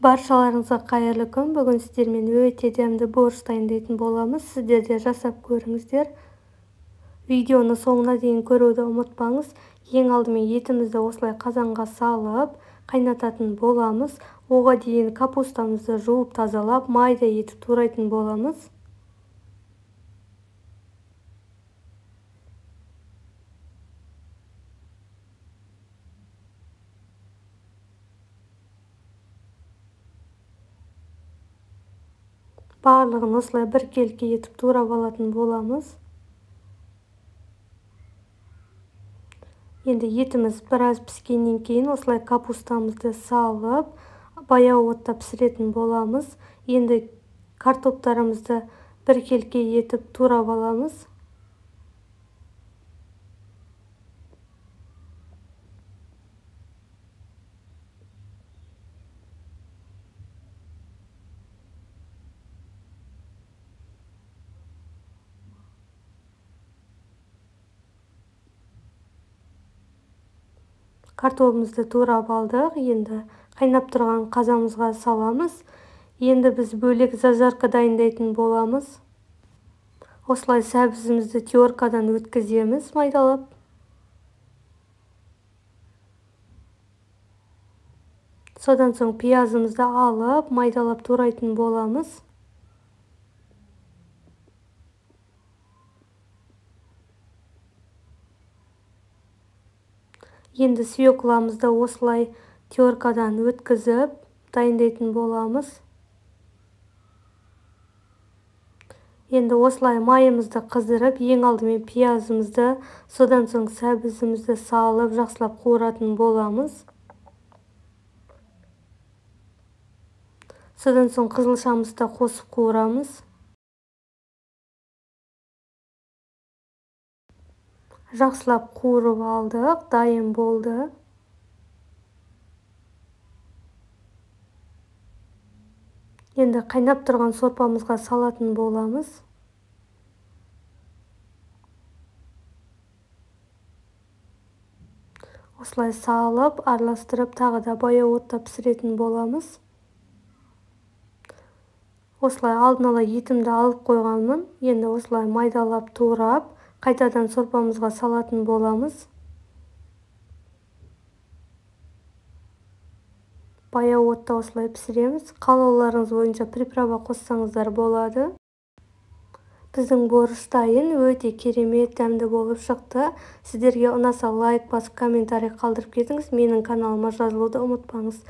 Баршаларыңызға қайырлы күн. Бүгін сіздермен өте дәмді борщ дайындайтын боламыз. Сіздер де жасап көріңіздер. Видеоны соңына дейін көруді ұмытпаңыз. Ең алдымен етімізді осылай қазанға салып, қайнататын боламыз. Оған дейін капустамызды жуып тазалап, майда етіп турайтын боламыз. Барлығын осылай біркелкі етіп турап алатын боламыз. Енді етіміз біраз піскеннен кейін осылай капустамызды салып, баяу отта пісіретін боламыз. Енді картоптарымызды біркелкі етіп турап аламыз. Картопымызды турап алдық. Енді қайнап тұрған қазанымызға саламыз. Енді біз бөлек зажарка дайындайтын боламыз. Осылай сәбізімізді теркадан өткіземіз майдалап. Содан соң пиязымызды алып, майдалап турайтын боламыз. Енді свекламызды осылай теркадан өткізіп дайындайтын боламыз. Енді осылай майымызды қыздырып, ең алдымен пиязымызды, содан соң сәбізімізді салып, жақсылап қуыратын боламыз. Содан соң қызылшамызды қосып қуырамыз. Жақсылап қуырып алдық, дайын болды. Енді қайнап тұрған сорпамызға салатын боламыз. Осылай салып, араластырып, тағы да баяу отта пісіретін боламыз. Осылай алдын ала етімді алып қойғанмын. Енді осылай майдалап турап, қайтадан сорпамызға салатын боламыз. Баяу отта осылай пісіреміз. Қалауларыңыз бойынша приправа қоссаңыздар болады. Біздің борщ дайын, өте керемет, дәмді болып шықты. Сіздерге ұнаса лайк басып, комментарий қалдырып кетіңіз. Менің каналыма жазылуды ұмытпаңыз.